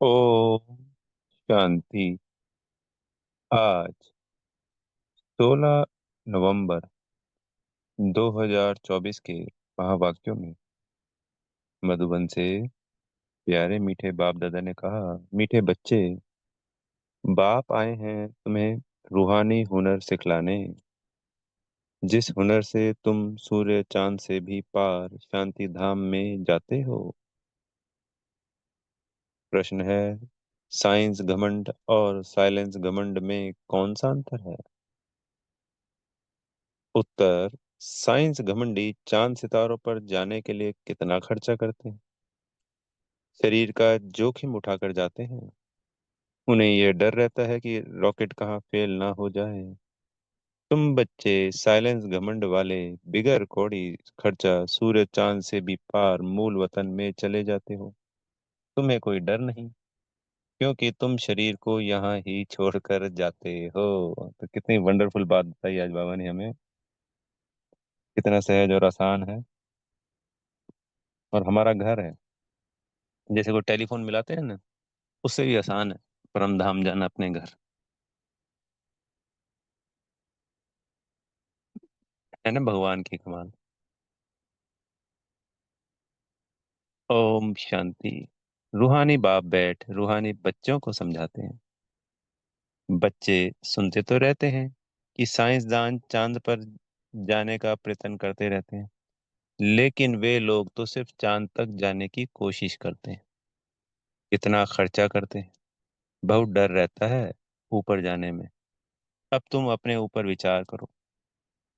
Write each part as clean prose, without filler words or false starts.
ओम शांति। आज 16 नवंबर 2024 के महावाक्यों में मधुबन से प्यारे मीठे बाप दादा ने कहा, मीठे बच्चे, बाप आए हैं तुम्हें रूहानी हुनर सिखलाने। जिस हुनर से तुम सूर्य चांद से भी पार शांति धाम में जाते हो। प्रश्न है, साइंस घमंड और साइलेंस घमंड में कौन सा अंतर है? उत्तर, साइंस घमंडी चांद सितारों पर जाने के लिए कितना खर्चा करते हैं, शरीर का जोखिम उठाकर जाते हैं। उन्हें यह डर रहता है कि रॉकेट कहाँ फेल ना हो जाए। तुम बच्चे साइलेंस घमंड वाले बिगर कौड़ी खर्चा सूर्य चांद से भी पार मूल वतन में चले जाते हो। तुम्हें कोई डर नहीं, क्योंकि तुम शरीर को यहाँ ही छोड़कर जाते हो। तो कितनी वंडरफुल बात बताई आज बाबा ने हमें। कितना सहज और आसान है। और हमारा घर है, जैसे कोई टेलीफोन मिलाते हैं ना, उससे भी आसान है परम धाम जाना, अपने घर। है ना भगवान की कमाल। ओम शांति। रूहानी बाप बैठ रूहानी बच्चों को समझाते हैं। बच्चे सुनते तो रहते हैं कि साइंसदान चांद पर जाने का प्रयत्न करते रहते हैं, लेकिन वे लोग तो सिर्फ चांद तक जाने की कोशिश करते हैं। इतना खर्चा करते हैं, बहुत डर रहता है ऊपर जाने में। अब तुम अपने ऊपर विचार करो,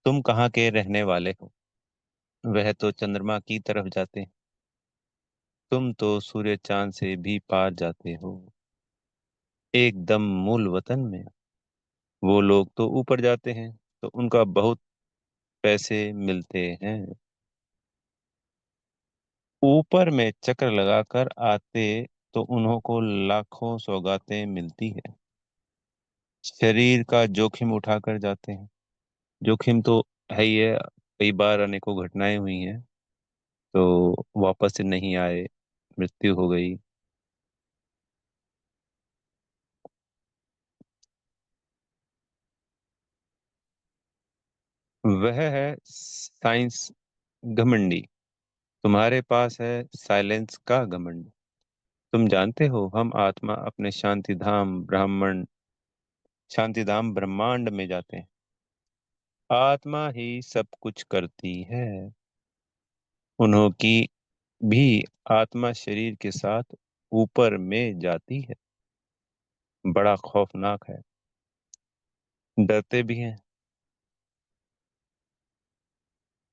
तुम कहाँ के रहने वाले हो? वह तो चंद्रमा की तरफ जाते हैं, तुम तो सूर्य चांद से भी पार जाते हो, एकदम मूल वतन में। वो लोग तो ऊपर जाते हैं तो उनका बहुत पैसे मिलते हैं, ऊपर में चक्कर लगाकर आते तो उन्हों को लाखों सौगातें मिलती है। शरीर का जोखिम उठाकर जाते हैं। जोखिम तो है ही है, कई बार अनेकों घटनाएं हुई हैं, तो वापस से नहीं आए, मृत्यु हो गई। वह है साइंस घमंडी। तुम्हारे पास है साइलेंस का घमंड। तुम जानते हो, हम आत्मा अपने शांति धाम ब्रह्मांड में जाते हैं। आत्मा ही सब कुछ करती है। उन्हों की भी आत्मा शरीर के साथ ऊपर में जाती है। बड़ा खौफनाक है, डरते भी हैं।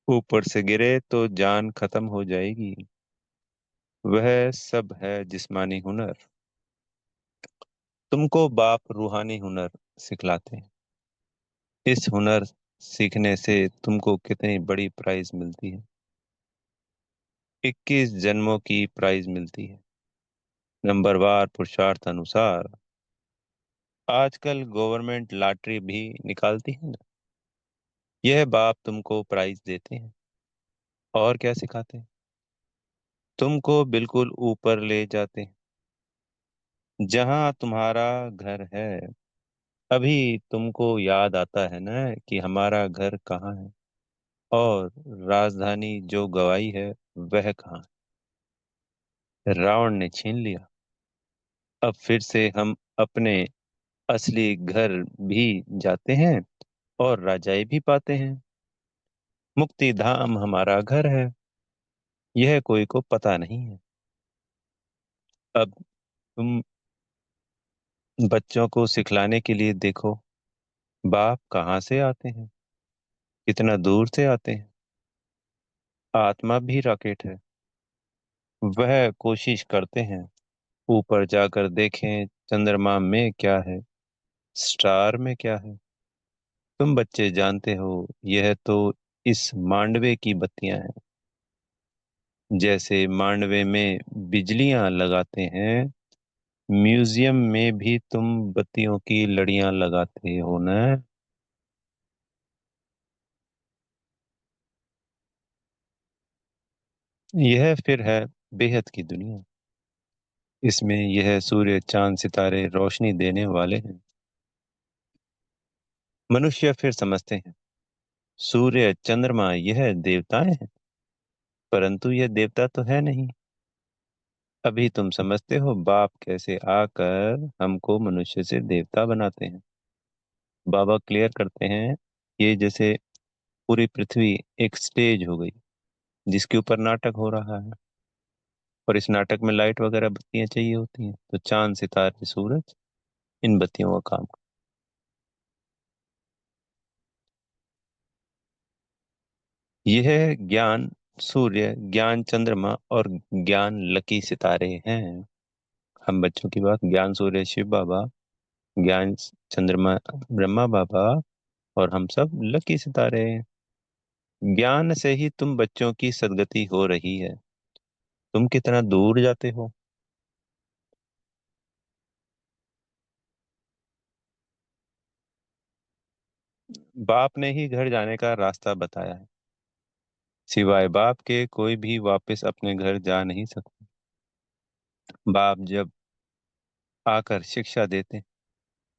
ऊपर से गिरे तो जान खत्म हो जाएगी। वह सब है जिस्मानी हुनर। तुमको बाप रूहानी हुनर सिखलाते हैं। इस हुनर सीखने से तुमको कितनी बड़ी प्राइज मिलती है। 21 जन्मों की प्राइज मिलती है, नंबरवार पुरुषार्थ अनुसार। आजकल गवर्नमेंट लॉटरी भी निकालती है ना। यह बाप तुमको प्राइज देते हैं। और क्या सिखाते हैं? तुमको बिल्कुल ऊपर ले जाते हैं, जहां तुम्हारा घर है। अभी तुमको याद आता है ना कि हमारा घर कहाँ है, और राजधानी जो गवाई है वह कहाँ है? रावण ने छीन लिया। अब फिर से हम अपने असली घर भी जाते हैं और राजाई भी पाते हैं। मुक्ति धाम हमारा घर है, यह कोई को पता नहीं है। अब तुम बच्चों को सिखलाने के लिए देखो, बाप कहाँ से आते हैं, कितना दूर से आते हैं। आत्मा भी रॉकेट है। वह कोशिश करते हैं ऊपर जाकर देखें चंद्रमा में क्या है, स्टार में क्या है। तुम बच्चे जानते हो, यह तो इस मांडवे की बत्तियां हैं। जैसे मांडवे में बिजलियां लगाते हैं, म्यूजियम में भी तुम बत्तियों की लड़ियां लगाते हो ना। यह फिर है बेहद की दुनिया। इसमें यह सूर्य चांद सितारे रोशनी देने वाले हैं। मनुष्य फिर समझते हैं सूर्य चंद्रमा यह देवताएं हैं, परंतु यह देवता तो है नहीं। अभी तुम समझते हो बाप कैसे आकर हमको मनुष्य से देवता बनाते हैं। बाबा क्लियर करते हैं, ये जैसे पूरी पृथ्वी एक स्टेज हो गई जिसके ऊपर नाटक हो रहा है, और इस नाटक में लाइट वगैरह बत्तियां चाहिए होती हैं, तो चांद सितारे सूरज इन बत्तियों का काम। यह ज्ञान सूर्य, ज्ञान चंद्रमा और ज्ञान लकी सितारे हैं। हम बच्चों की बात, ज्ञान सूर्य शिव बाबा, ज्ञान चंद्रमा ब्रह्मा बाबा, और हम सब लकी सितारे हैं। ज्ञान से ही तुम बच्चों की सदगति हो रही है। तुम कितना दूर जाते हो। बाप ने ही घर जाने का रास्ता बताया है। सिवाय बाप के कोई भी वापस अपने घर जा नहीं सकता। बाप जब आकर शिक्षा देते हैं,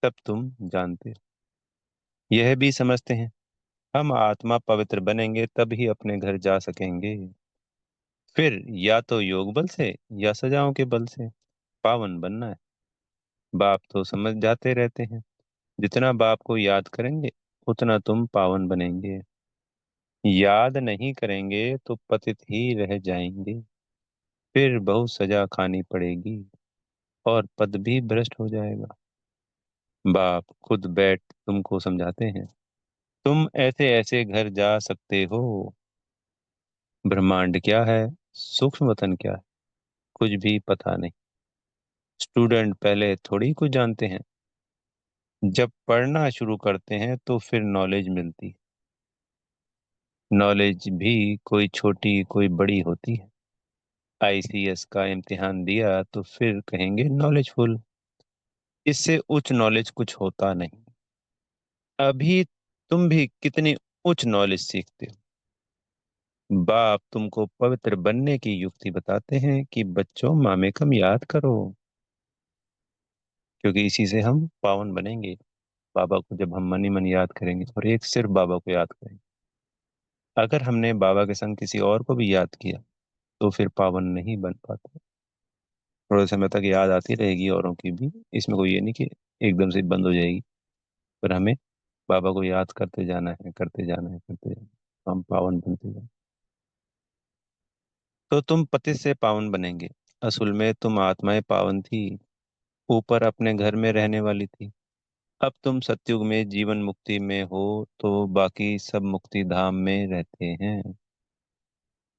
तब तुम जानते हो। यह भी समझते हैं हम आत्मा पवित्र बनेंगे तब ही अपने घर जा सकेंगे। फिर या तो योग बल से या सजाओं के बल से पावन बनना है। बाप तो समझ जाते रहते हैं, जितना बाप को याद करेंगे उतना तुम पावन बनेंगे। याद नहीं करेंगे तो पतित ही रह जाएंगे। फिर बहुत सजा खानी पड़ेगी और पद भी भ्रष्ट हो जाएगा। बाप खुद बैठ तुमको समझाते हैं, तुम ऐसे ऐसे घर जा सकते हो। ब्रह्मांड क्या है, सूक्ष्म वतन क्या है, कुछ भी पता नहीं। स्टूडेंट पहले थोड़ी कुछ जानते हैं, जब पढ़ना शुरू करते हैं तो फिर नॉलेज मिलती। नॉलेज भी कोई छोटी कोई बड़ी होती है। आईसीएस का इम्तिहान दिया तो फिर कहेंगे नॉलेजफुल। इससे उच्च नॉलेज कुछ होता नहीं। अभी तुम भी कितनी उच्च नॉलेज सीखते हो। बाप तुमको पवित्र बनने की युक्ति बताते हैं कि बच्चों मामे कम याद करो, क्योंकि इसी से हम पावन बनेंगे। बाबा को जब हम मन ही मन याद करेंगे और एक सिर्फ बाबा को याद करेंगे। अगर हमने बाबा के संग किसी और को भी याद किया तो फिर पावन नहीं बन पाते। थोड़े समय तक याद आती रहेगी औरों की भी, इसमें कोई ये नहीं कि एकदम से बंद हो जाएगी। पर हमें बाबा को याद करते जाना है, करते जाना है, करते जाना है, तो हम पावन बनते जाएंगे। तो तुम पतित से पावन बनेंगे। असल में तुम आत्माएं पावन थी, ऊपर अपने घर में रहने वाली थी। अब तुम सतयुग में जीवन मुक्ति में हो, तो बाकी सब मुक्ति धाम में रहते हैं।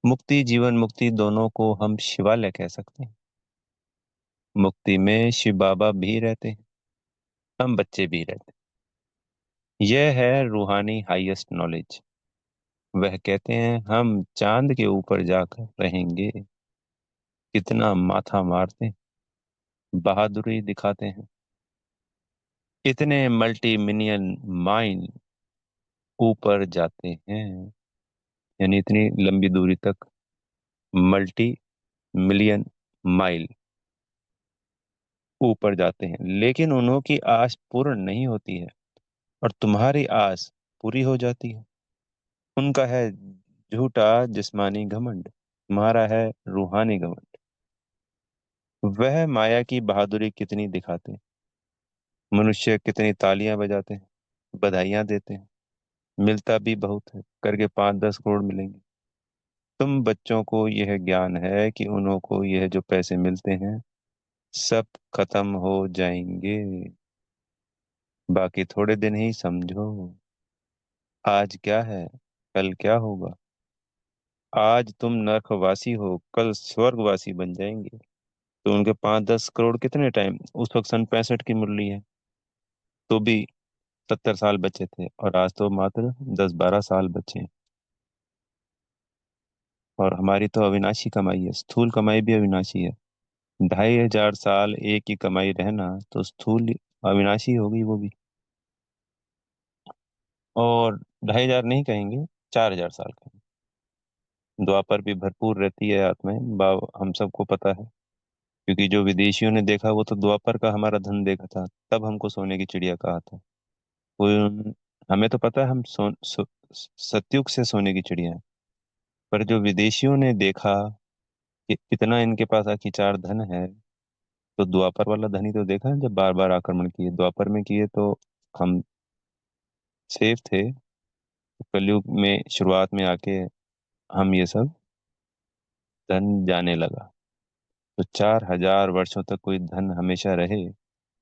मुक्ति जीवन मुक्ति दोनों को हम शिवालय कह सकते हैं। मुक्ति में शिव बाबा भी रहते हैं, हम बच्चे भी रहते हैं। यह है रूहानी हाईएस्ट नॉलेज। वह कहते हैं हम चांद के ऊपर जाकर रहेंगे। कितना माथा मारते हैं, बहादुरी दिखाते हैं। इतने मल्टी मिलियन माइल ऊपर जाते हैं, यानी इतनी लंबी दूरी तक, मल्टी मिलियन माइल ऊपर जाते हैं, लेकिन उन्हों की आस पूर्ण नहीं होती है और तुम्हारी आस पूरी हो जाती है। उनका है झूठा जिस्मानी घमंड, तुम्हारा है रूहानी घमंड। वह माया की बहादुरी कितनी दिखाते हैं। मनुष्य कितनी तालियां बजाते हैं, बधाइयां देते हैं, मिलता भी बहुत है, करके 5-10 करोड़ मिलेंगे। तुम बच्चों को यह ज्ञान है कि उन्हों को यह जो पैसे मिलते हैं सब खत्म हो जाएंगे। बाकी थोड़े दिन ही समझो। आज क्या है, कल क्या होगा। आज तुम नरकवासी हो, कल स्वर्गवासी बन जाएंगे। तो उनके 5-10 करोड़ कितने टाइम, उस वक्त सन 65 की मुरली है, तो भी 70 साल बचे थे, और आज तो मात्र 10-12 साल बचे हैं। और हमारी तो अविनाशी कमाई है, स्थूल कमाई भी अविनाशी है। 2500 साल एक ही कमाई रहना तो स्थूल अविनाशी होगी वो भी। और 2500 नहीं कहेंगे, 4000 साल का। द्वापर भी भरपूर रहती है आत्माएं, हम सबको पता है। क्योंकि जो विदेशियों ने देखा वो तो द्वापर का हमारा धन देखा था, तब हमको सोने की चिड़िया कहा था। वो हमें तो पता है हम सतयुग से सोने की चिड़िया है। पर जो विदेशियों ने देखा कि इतना इनके पास अखिचार धन है, तो द्वापर वाला धन ही तो देखा है, जब बार बार आक्रमण किए द्वापर में किए तो हम सेफ थे। कलयुग में शुरुआत में आके हम ये सब धन जाने लगा। तो 4,000 वर्षों तक कोई धन हमेशा रहे,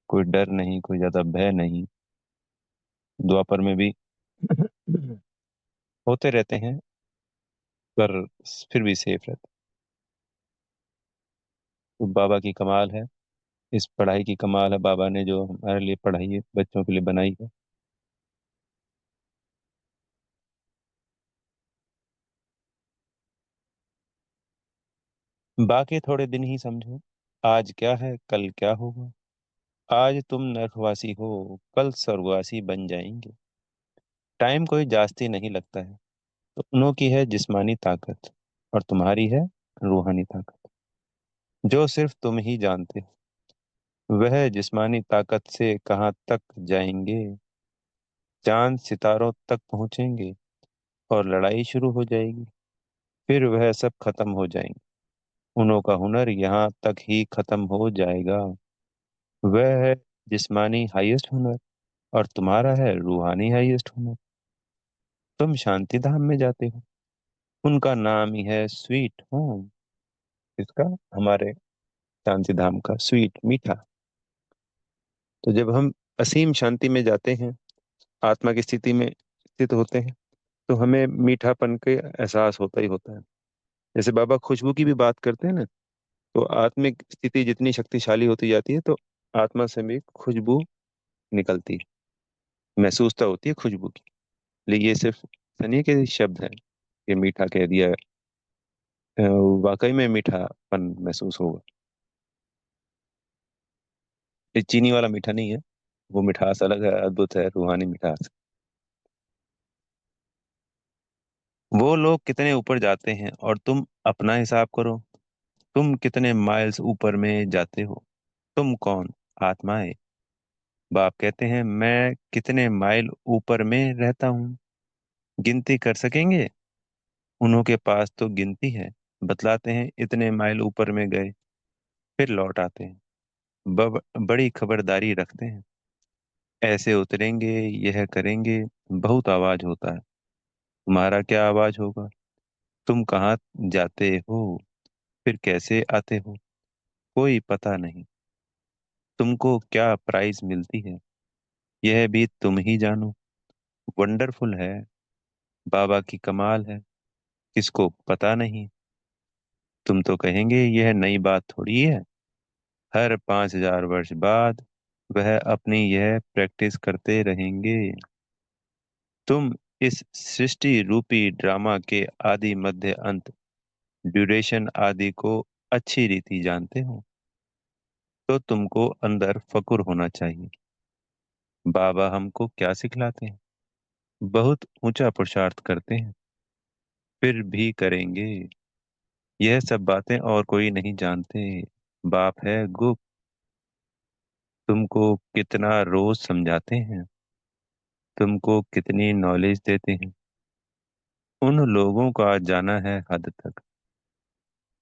कोई डर नहीं, कोई ज्यादा भय नहीं। द्वापर में भी होते रहते हैं, पर फिर भी सेफ रहते। तो बाबा की कमाल है, इस पढ़ाई की कमाल है, बाबा ने जो हमारे लिए पढ़ाई है, बच्चों के लिए बनाई है। बाकी थोड़े दिन ही समझो, आज क्या है कल क्या होगा। आज तुम नरकवासी हो, कल स्वर्गवासी बन जाएंगे। टाइम कोई जास्ती नहीं लगता है। तो उन्हों की है जिस्मानी ताकत, और तुम्हारी है रूहानी ताकत, जो सिर्फ तुम ही जानते हो। वह जिस्मानी ताकत से कहाँ तक जाएंगे, चांद सितारों तक पहुंचेंगे, और लड़ाई शुरू हो जाएगी। फिर वह सब खत्म हो जाएंगे। उन्हों का हुनर यहाँ तक ही खत्म हो जाएगा। वह है जिस्मानी हाईएस्ट हुनर, और तुम्हारा है रूहानी हाईएस्ट हुनर। तुम शांति धाम में जाते हो, उनका नाम ही है स्वीट होम। इसका, हमारे शांति धाम का, स्वीट मीठा। तो जब हम असीम शांति में जाते हैं, आत्मा की स्थिति में स्थित होते हैं, तो हमें मीठापन के एहसास होता ही होता है। जैसे बाबा खुशबू की भी बात करते हैं ना, तो आत्मिक स्थिति जितनी शक्तिशाली होती जाती है, तो आत्मा से भी खुशबू निकलती है, महसूसता होती है खुशबू की। लेकिन ये सिर्फ सनी के शब्द हैं, ये मीठा कह दिया। अ, वाकई में मीठापन महसूस होगा। ये चीनी वाला मीठा नहीं है, वो मिठास अलग है, अद्भुत है, रूहानी मिठास। वो लोग कितने ऊपर जाते हैं और तुम अपना हिसाब करो। तुम कितने माइल्स ऊपर में जाते हो। तुम कौन, आत्माएं। बाप कहते हैं मैं कितने माइल ऊपर में रहता हूँ, गिनती कर सकेंगे। उन्हों के पास तो गिनती है, बतलाते हैं इतने माइल ऊपर में गए, फिर लौट आते हैं। बड़ी खबरदारी रखते हैं, ऐसे उतरेंगे, यह करेंगे। बहुत आवाज होता है, तुम्हारा क्या आवाज होगा। तुम कहाँ जाते हो, फिर कैसे आते हो, कोई पता नहीं। तुमको क्या प्राइज मिलती है, यह भी तुम ही जानो। वंडरफुल है, बाबा की कमाल है, किसको पता नहीं। तुम तो कहेंगे यह नई बात थोड़ी है। हर 5,000 वर्ष बाद वह अपनी यह प्रैक्टिस करते रहेंगे। तुम इस सृष्टि रूपी ड्रामा के आदि मध्य अंत, ड्यूरेशन आदि को अच्छी रीति जानते हो, तो तुमको अंदर फकुर होना चाहिए। बाबा हमको क्या सिखलाते हैं, बहुत ऊंचा पुरुषार्थ करते हैं, फिर भी करेंगे। यह सब बातें और कोई नहीं जानते। बाप है गुप्त, तुमको कितना रोज समझाते हैं, तुमको कितनी नॉलेज देते हैं। उन लोगों का जाना है हद तक,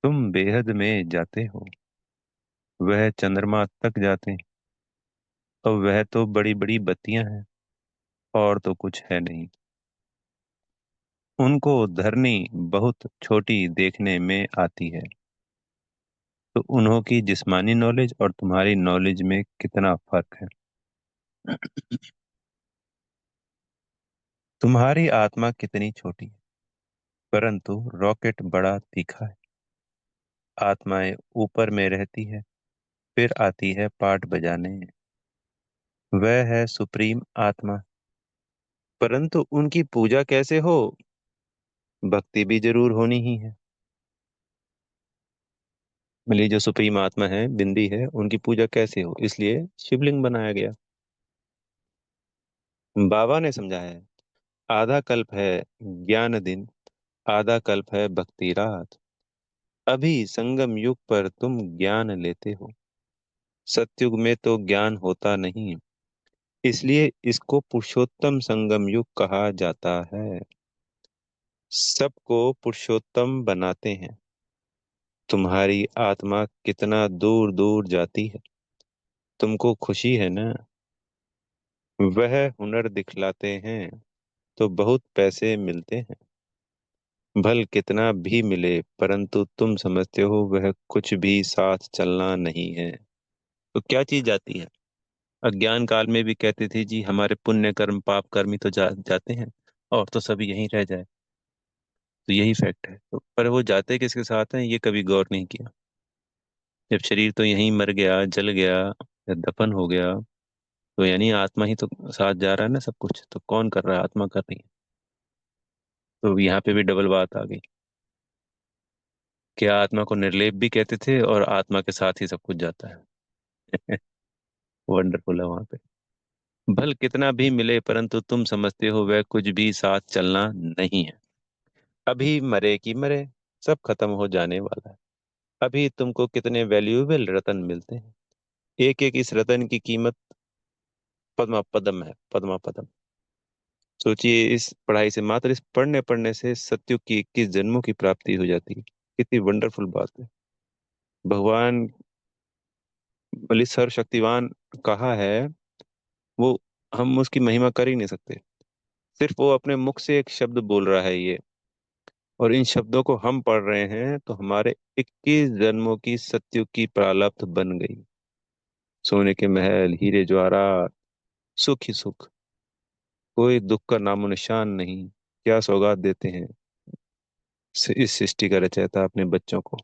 तुम बेहद में जाते हो। वह चंद्रमा तक जाते हैं, और वह तो बड़ी बड़ी बत्तियां हैं, और तो कुछ है नहीं। उनको धरनी बहुत छोटी देखने में आती है। तो उन्हों की जिस्मानी नॉलेज और तुम्हारी नॉलेज में कितना फर्क है। तुम्हारी आत्मा कितनी छोटी है, परंतु रॉकेट बड़ा तीखा है। आत्माएं ऊपर में रहती है, फिर आती है पाठ बजाने। वह है सुप्रीम आत्मा। परंतु उनकी पूजा कैसे हो, भक्ति भी जरूर होनी ही है। मिली जो सुप्रीम आत्मा है, बिंदी है, उनकी पूजा कैसे हो, इसलिए शिवलिंग बनाया गया। बाबा ने समझाया है, आधा कल्प है ज्ञान दिन, आधा कल्प है भक्ति रात। अभी संगम युग पर तुम ज्ञान लेते हो। सतयुग में तो ज्ञान होता नहीं, इसलिए इसको पुरुषोत्तम संगम युग कहा जाता है। सबको पुरुषोत्तम बनाते हैं। तुम्हारी आत्मा कितना दूर दूर जाती है, तुमको खुशी है ना? वह हुनर दिखलाते हैं तो बहुत पैसे मिलते हैं। भल कितना भी मिले, परंतु तुम समझते हो वह कुछ भी साथ चलना नहीं है। तो क्या चीज जाती है? अज्ञान काल में भी कहते थे जी हमारे पुण्य कर्म पाप कर्म ही तो जाते हैं, और तो सभी यहीं रह जाए। तो यही फैक्ट है, तो पर वो जाते किसके साथ हैं ये कभी गौर नहीं किया। जब शरीर तो यहीं मर गया, जल गया या दफन हो गया, तो यानी आत्मा ही तो साथ जा रहा है ना, सब कुछ तो कौन कर रहा है? आत्मा कर रही है। तो यहाँ पे भी डबल बात आ गई। क्या आत्मा को निर्लेप भी कहते थे, और आत्मा के साथ ही सब कुछ जाता है। वंडरफुल है वहां पे। भल कितना भी मिले, परंतु तुम समझते हो वह कुछ भी साथ चलना नहीं है। अभी मरे की मरे, सब खत्म हो जाने वाला है। अभी तुमको कितने वैल्यूएबल रतन मिलते हैं। एक एक इस रतन की कीमत पद्मा पदम है, पद्मा पदम। सोचिए, इस पढ़ाई से, मात्र इस पढ़ने पढ़ने से सत्युग की 21 जन्मों की प्राप्ति हो जाती है। कितनी वंडरफुल बात है। भगवान बलि सर्वशक्तिवान कहा है वो, हम उसकी महिमा कर ही नहीं सकते। सिर्फ वो अपने मुख से एक शब्द बोल रहा है ये, और इन शब्दों को हम पढ़ रहे हैं तो हमारे 21 जन्मों की सत्युग की प्रारब्ध बन गई। सोने के महल, हीरे जवाहरात, सुख ही सुख, कोई दुख का नामो निशान नहीं। क्या सौगात देते हैं इस सृष्टि का रचयिता अपने बच्चों को।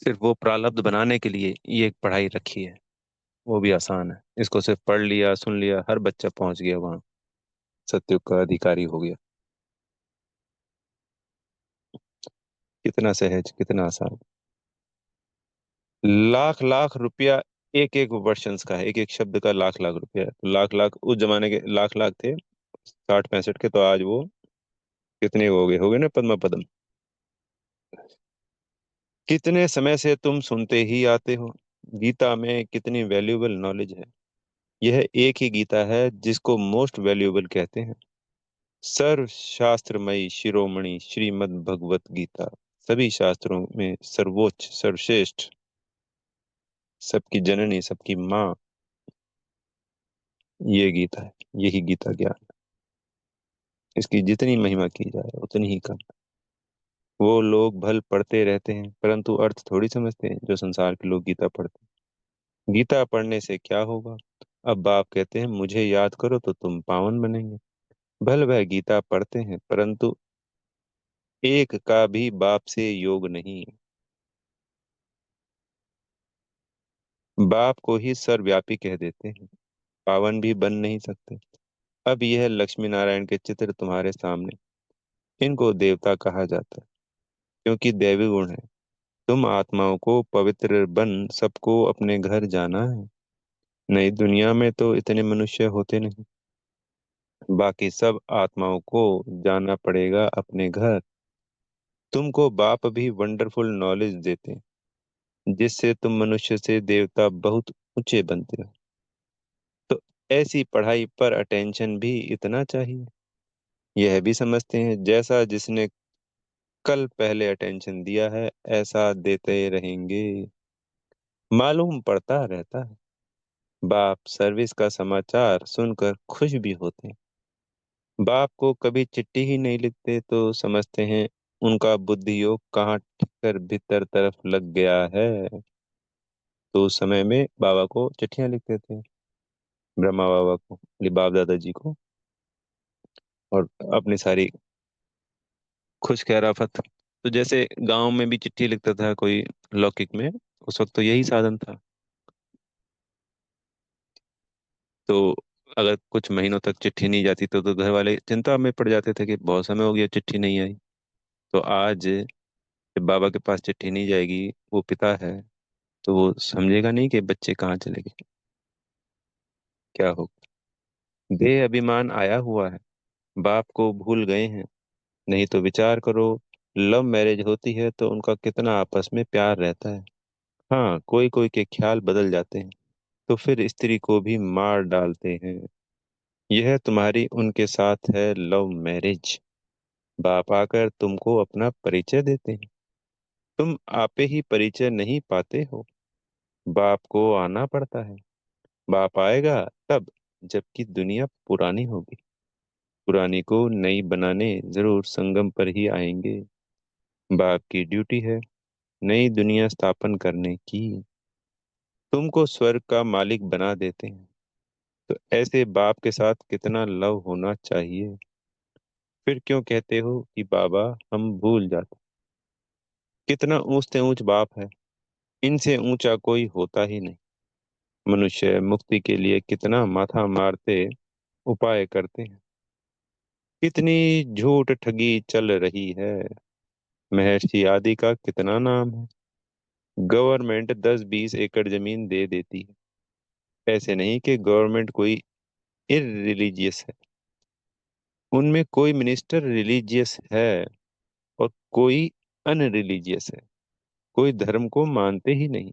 सिर्फ वो प्रारब्ध बनाने के लिए ये एक पढ़ाई रखी है। वो भी आसान है, इसको सिर्फ पढ़ लिया, सुन लिया, हर बच्चा पहुंच गया वहां, सत्युग का अधिकारी हो गया। कितना सहज, कितना आसान। लाख लाख रुपया एक एक वर्षंस का है, एक एक शब्द का लाख लाख रुपया है। तो लाख लाख उस जमाने के लाख लाख थे, 60 65 के, तो आज वो कितने हो गए ना, पद्मा पदम। कितने समय से तुम सुनते ही आते हो, गीता में कितनी वैल्यूएबल नॉलेज है। यह एक ही गीता है जिसको मोस्ट वैल्यूएबल कहते हैं। सर्व शास्त्रमयी शिरोमणि श्रीमद् भगवत गीता, सभी शास्त्रों में सर्वोच्च सर्वश्रेष्ठ, सबकी जननी, सबकी माँ, ये गीता है। यही गीता ज्ञान। इसकी जितनी महिमा की जाए उतनी ही कम। वो लोग भल पढ़ते रहते हैं, परंतु अर्थ थोड़ी समझते हैं जो संसार के लोग गीता पढ़ते हैं। गीता पढ़ने से क्या होगा? अब बाप कहते हैं मुझे याद करो तो तुम पावन बनेंगे। भल वह गीता पढ़ते हैं, परंतु एक का भी बाप से योग नहीं। बाप को ही सर्वव्यापी कह देते हैं, पावन भी बन नहीं सकते। अब यह लक्ष्मी नारायण के चित्र तुम्हारे सामने। इनको देवता कहा जाता है क्योंकि दैवी गुण है। तुम आत्माओं को पवित्र बन सबको अपने घर जाना है। नई दुनिया में तो इतने मनुष्य होते नहीं। बाकी सब आत्माओं को जाना पड़ेगा अपने घर। तुमको बाप भी वंडरफुल नॉलेज देते हैं, जिससे तुम मनुष्य से देवता बहुत ऊंचे बनते हो। तो ऐसी पढ़ाई पर अटेंशन भी इतना चाहिए। यह भी समझते हैं जैसा जिसने कल पहले अटेंशन दिया है ऐसा देते रहेंगे। मालूम पड़ता रहता है। बाप सर्विस का समाचार सुनकर खुश भी होते हैं। बाप को कभी चिट्ठी ही नहीं लिखते तो समझते हैं उनका बुद्धि योग कहाँ ठिकर भीतर तरफ लग गया है। तो उस समय में बाबा को चिट्ठियां लिखते थे, ब्रह्मा बाबा को, बाप दादाजी को, और अपनी सारी खुश खैराफत। तो जैसे गांव में भी चिट्ठी लिखता था कोई लौकिक में, उस वक्त तो यही साधन था। तो अगर कुछ महीनों तक चिट्ठी नहीं जाती तो घर वाले चिंता में पड़ जाते थे कि बहुत समय हो गया चिट्ठी नहीं आई। तो आज जब बाबा के पास चिट्ठी नहीं जाएगी, वो पिता है, तो वो समझेगा नहीं कि बच्चे कहाँ चले गए, क्या हो। देह अभिमान आया हुआ है, बाप को भूल गए हैं। नहीं तो विचार करो, लव मैरिज होती है तो उनका कितना आपस में प्यार रहता है। हाँ, कोई कोई के ख्याल बदल जाते हैं तो फिर स्त्री को भी मार डालते हैं। यह तुम्हारी उनके साथ है लव मैरिज। बाप आकर तुमको अपना परिचय देते हैं, तुम आपे ही परिचय नहीं पाते हो। बाप को आना पड़ता है। बाप आएगा तब, जबकि दुनिया पुरानी होगी। पुरानी को नई बनाने जरूर संगम पर ही आएंगे। बाप की ड्यूटी है नई दुनिया स्थापन करने की। तुमको स्वर्ग का मालिक बना देते हैं तो ऐसे बाप के साथ कितना लव होना चाहिए। फिर क्यों कहते हो कि बाबा हम भूल जाते। कितना ऊंच से ऊंच बाप है, इनसे ऊंचा कोई होता ही नहीं। मनुष्य मुक्ति के लिए कितना माथा मारते उपाय करते हैं। कितनी झूठ ठगी चल रही है। महर्षि आदि का कितना नाम है। गवर्नमेंट 10-20 एकड़ जमीन दे देती है। ऐसे नहीं कि गवर्नमेंट कोई इररिलीजियस है। उनमें कोई मिनिस्टर रिलीजियस है और कोई अनरिलीजियस है। कोई धर्म को मानते ही नहीं।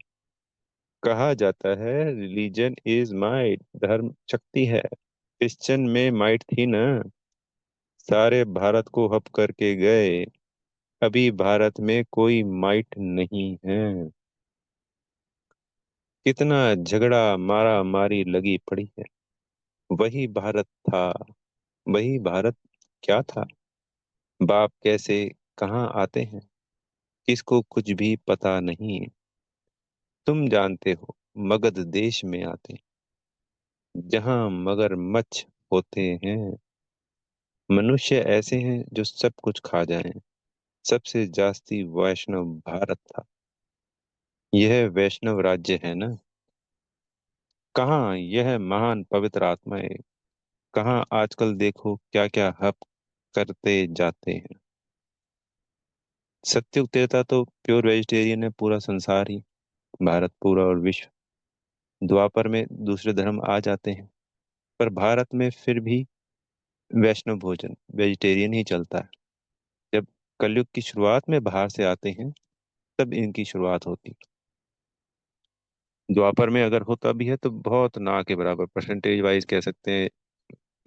कहा जाता है रिलीजन इज माइट, धर्म शक्ति है। क्रिश्चियन में माइट थी ना। सारे भारत को हप करके गए। अभी भारत में कोई माइट नहीं है। कितना झगड़ा मारा मारी लगी पड़ी है। वही भारत था। वही भारत क्या था। बाप कैसे कहाँ आते हैं किसको कुछ भी पता नहीं। तुम जानते हो मगध देश में आते हैं जहाँ मगरमच्छ होते हैं। मनुष्य ऐसे हैं जो सब कुछ खा जाएं। सबसे जास्ती वैष्णव भारत था। यह वैष्णव राज्य है ना। कहाँ यह महान पवित्र आत्माएं। कहाँ आजकल देखो क्या क्या हप करते जाते हैं। सत्युग त्रेता तो प्योर वेजिटेरियन है पूरा संसार ही, भारत पूरा और विश्व। द्वापर में दूसरे धर्म आ जाते हैं पर भारत में फिर भी वैष्णव भोजन वेजिटेरियन ही चलता है। जब कलयुग की शुरुआत में बाहर से आते हैं तब इनकी शुरुआत होती है। द्वापर में अगर होता भी है तो बहुत ना के बराबर, परसेंटेज वाइज कह सकते हैं,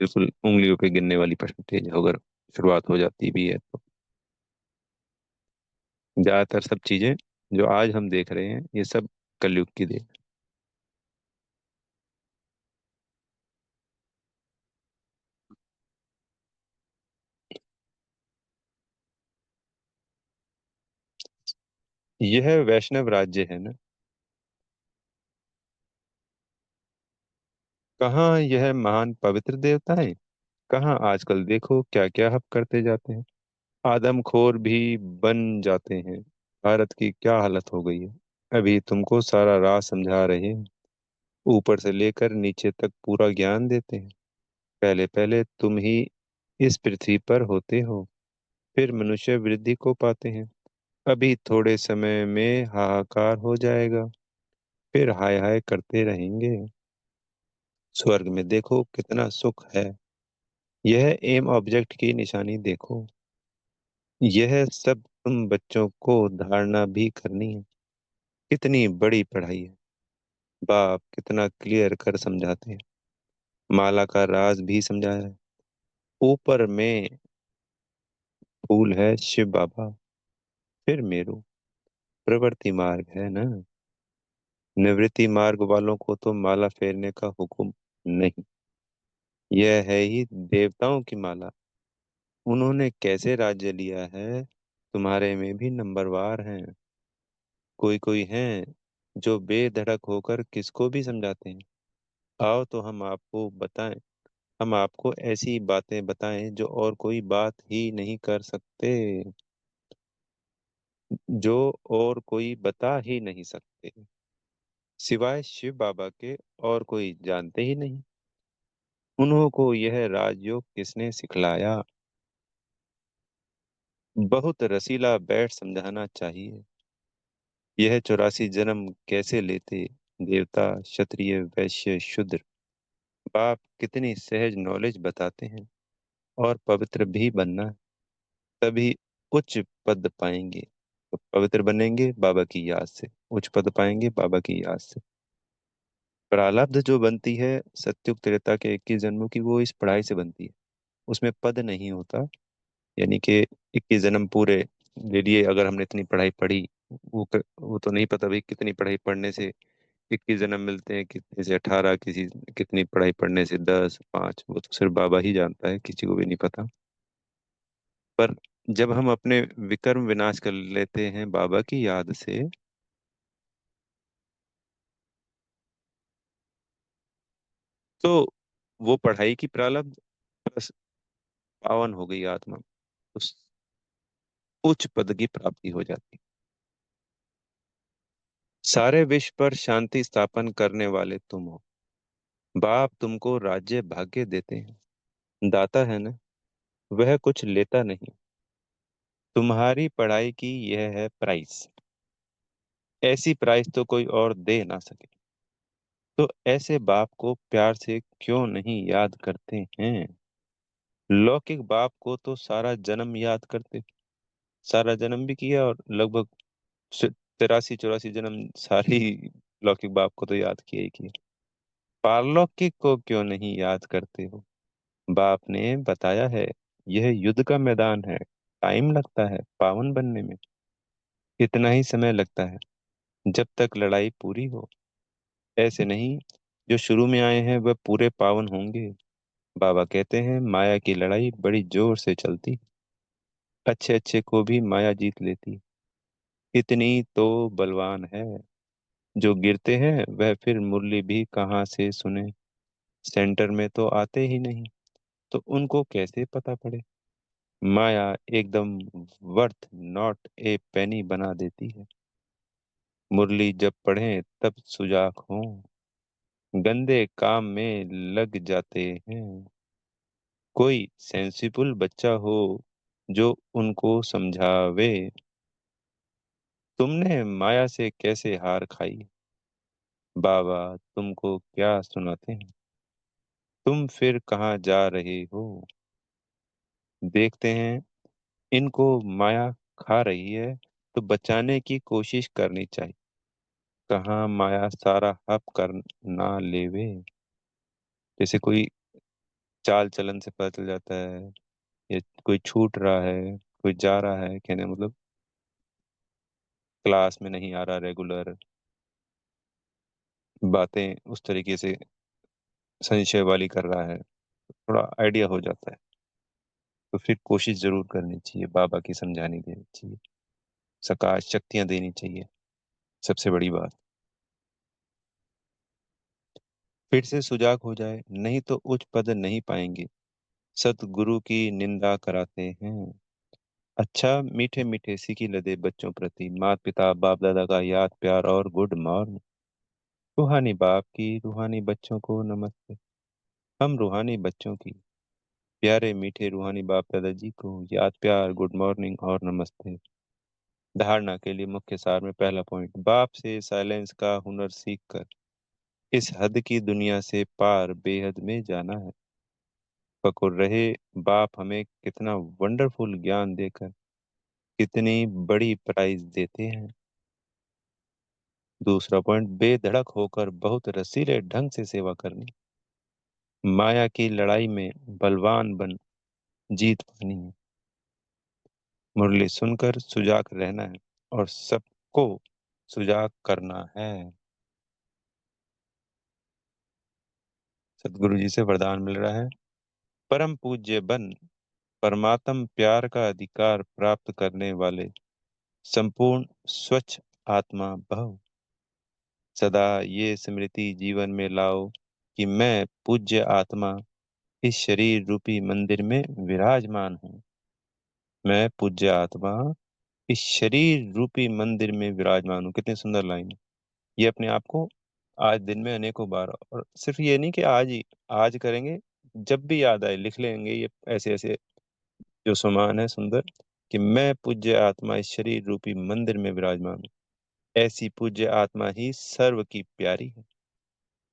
बिल्कुल उंगलियों पे गिनने वाली परसेंटेज अगर शुरुआत हो जाती भी है तो। ज्यादातर सब चीजें जो आज हम देख रहे हैं ये सब कलयुग की देन है। यह वैष्णव राज्य है ना। कहाँ यह महान पवित्र देवता है। कहाँ आजकल देखो क्या क्या हप करते जाते हैं। आदमखोर भी बन जाते हैं। भारत की क्या हालत हो गई है। अभी तुमको सारा राज समझा रहे हैं। ऊपर से लेकर नीचे तक पूरा ज्ञान देते हैं। पहले पहले तुम ही इस पृथ्वी पर होते हो फिर मनुष्य वृद्धि को पाते हैं। अभी थोड़े समय में हाहाकार हो जाएगा फिर हाय हाय करते रहेंगे। स्वर्ग में देखो कितना सुख है। यह एम ऑब्जेक्ट की निशानी देखो। यह सब तुम बच्चों को धारणा भी करनी है। कितनी बड़ी पढ़ाई है। बाप कितना क्लियर कर समझाते हैं। माला का राज भी समझाया है। ऊपर में फूल है शिव बाबा, फिर मेरू प्रवृत्ति मार्ग है ना। निवृत्ति मार्ग वालों को तो माला फेरने का हुक्म नहीं। यह है ही देवताओं की माला। उन्होंने कैसे राज्य लिया है तुम्हारे में भी नंबरवार हैं। कोई कोई हैं जो बेधड़क होकर किसको भी समझाते हैं। आओ तो हम आपको बताएं। हम आपको ऐसी बातें बताएं जो और कोई बात ही नहीं कर सकते। जो और कोई बता ही नहीं सकते सिवाय शिव बाबा के। और कोई जानते ही नहीं। उन्हों को यह राजयोग किसने सिखलाया। बहुत रसीला बैठ समझाना चाहिए। यह 84 जन्म कैसे लेते देवता क्षत्रिय वैश्य शूद्र। बाप कितनी सहज नॉलेज बताते हैं। और पवित्र भी बनना है, तभी उच्च पद पाएंगे, तो पवित्र बनेंगे बाबा की याद से, उच्च पद पाएंगे बाबा की याद से। प्रारब्ध जो बनती है सत्युग त्रेता के 21 जन्मों की, वो इस पढ़ाई से बनती है। उसमें पद नहीं होता। यानी कि 21 जन्म पूरे ले लिए, अगर हमने इतनी पढ़ाई पढ़ी, वो तो नहीं पता भाई कितनी पढ़ाई पढ़ने से 21 जन्म मिलते हैं, कितने से 18, किसी कितनी पढ़ाई पढ़ने से 10, 5, वो तो सिर्फ बाबा ही जानता है, किसी को भी नहीं पता। पर जब हम अपने विकर्म विनाश कर लेते हैं बाबा की याद से, तो वो पढ़ाई की प्रारब्ध प्लस पावन हो गई आत्मा, उस उच्च पद की प्राप्ति हो जाती है। सारे विश्व पर शांति स्थापन करने वाले तुम हो। बाप तुमको राज्य भाग्य देते हैं, दाता है ना, वह कुछ लेता नहीं। तुम्हारी पढ़ाई की यह है प्राइस। ऐसी प्राइस तो कोई और दे ना सके। तो ऐसे बाप को प्यार से क्यों नहीं याद करते हैं? लौकिक बाप को तो सारा जन्म याद करते, सारा जन्म भी किया, और लगभग 83 84 जन्म सारी लौकिक बाप को तो याद किया ही किया। पारलौकिक को क्यों नहीं याद करते हो? बाप ने बताया है, यह युद्ध का मैदान है। टाइम लगता है पावन बनने में, इतना ही समय लगता है जब तक लड़ाई पूरी हो। ऐसे नहीं, जो शुरू में आए हैं वह पूरे पावन होंगे। बाबा कहते हैं माया की लड़ाई बड़ी जोर से चलती, अच्छे अच्छे को भी माया जीत लेती। इतनी तो बलवान है, जो गिरते हैं वह फिर मुरली भी कहाँ से सुने। सेंटर में तो आते ही नहीं, तो उनको कैसे पता पड़े। माया एकदम वर्थ नॉट ए पेनी बना देती है। मुरली जब पढ़ें तब सुजाग हों, गंदे काम में लग जाते हैं। कोई सेंसिबल बच्चा हो जो उनको समझावे। तुमने माया से कैसे हार खाई, बाबा तुमको क्या सुनाते हैं। तुम फिर कहाँ जा रहे हो? देखते हैं इनको माया खा रही है, तो बचाने की कोशिश करनी चाहिए। कहाँ माया सारा हप कर ना लेवे। जैसे कोई चाल चलन से पता चल जाता है, या कोई छूट रहा है, कोई जा रहा है, कहने का मतलब क्लास में नहीं आ रहा रेगुलर, बातें उस तरीके से संशय वाली कर रहा है, थोड़ा आइडिया हो जाता है। तो फिर कोशिश जरूर करनी चाहिए, बाबा की समझानी देनी चाहिए, सकाश शक्तियां देनी चाहिए, सबसे बड़ी बात। फिर से सुजाग हो जाए, नहीं तो उच्च पद नहीं पाएंगे। सतगुरु की निंदा कराते हैं। अच्छा मीठे मीठे सिकी लदे बच्चों प्रति माता पिता बाप दादा का याद प्यार और गुड मॉर्निंग। रूहानी बाप की रूहानी बच्चों को नमस्ते। हम रूहानी बच्चों की प्यारे मीठे रूहानी बाप दादाजी को याद प्यार गुड मॉर्निंग और नमस्ते। धारणा के लिए मुख्य सार में पहला पॉइंट, बाप से साइलेंस का हुनर सीख कर इस हद की दुनिया से पार बेहद में जाना है। फकुर रहे बाप हमें कितना वंडरफुल ज्ञान देकर कितनी बड़ी प्राइज देते हैं। दूसरा पॉइंट, बेधड़क होकर बहुत रसीले ढंग से सेवा करनी। माया की लड़ाई में बलवान बन जीत पानी है। मुरली सुनकर सुजाग रहना है और सबको सुजाग करना है। सदगुरु जी से वरदान मिल रहा है, परम पूज्य बन परमात्म प्यार का अधिकार प्राप्त करने वाले संपूर्ण स्वच्छ आत्मा भव। सदा ये स्मृति जीवन में लाओ कि मैं पूज्य आत्मा इस शरीर रूपी मंदिर में विराजमान हूँ। मैं पूज्य आत्मा इस शरीर रूपी मंदिर में विराजमान हूँ। कितनी सुंदर लाइन है। ये अपने आप को आज दिन में अनेकों बार, और सिर्फ ये नहीं कि आज ही आज करेंगे, जब भी याद आए लिख लेंगे ये ऐसे ऐसे जो समान है सुंदर, कि मैं पूज्य आत्मा इस शरीर रूपी मंदिर में विराजमान हूँ। ऐसी पूज्य आत्मा ही सर्व की प्यारी है।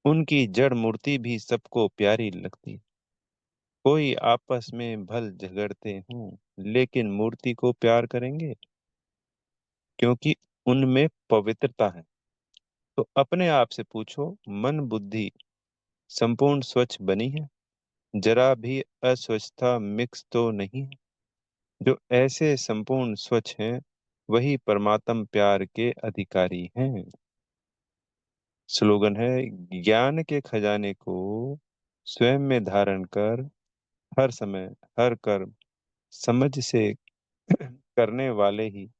उनकी जड़ मूर्ति भी सबको प्यारी लगती है। कोई आपस में भल झगड़ते हों, लेकिन मूर्ति को प्यार करेंगे क्योंकि उनमें पवित्रता है। तो अपने आप से पूछो, मन बुद्धि संपूर्ण स्वच्छ बनी है? जरा भी अस्वच्छता मिक्स तो नहीं है? जो ऐसे संपूर्ण स्वच्छ हैं, वही परमात्म प्यार के अधिकारी हैं। स्लोगन है, ज्ञान के खजाने को स्वयं में धारण कर, हर समय हर कर्म समझ से करने वाले ही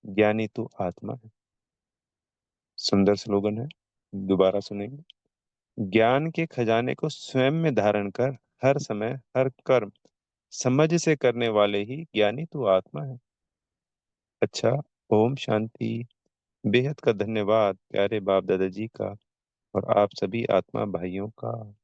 ज्ञानी तू आत्मा है। सुंदर स्लोगन है, दोबारा सुनेंगे। ज्ञान के खजाने को स्वयं में धारण कर, हर समय हर कर्म समझ से करने वाले ही ज्ञानी तू आत्मा है। अच्छा, ओम शांति। बेहद का धन्यवाद प्यारे बाप दादाजी का और आप सभी आत्मा भाइयों का।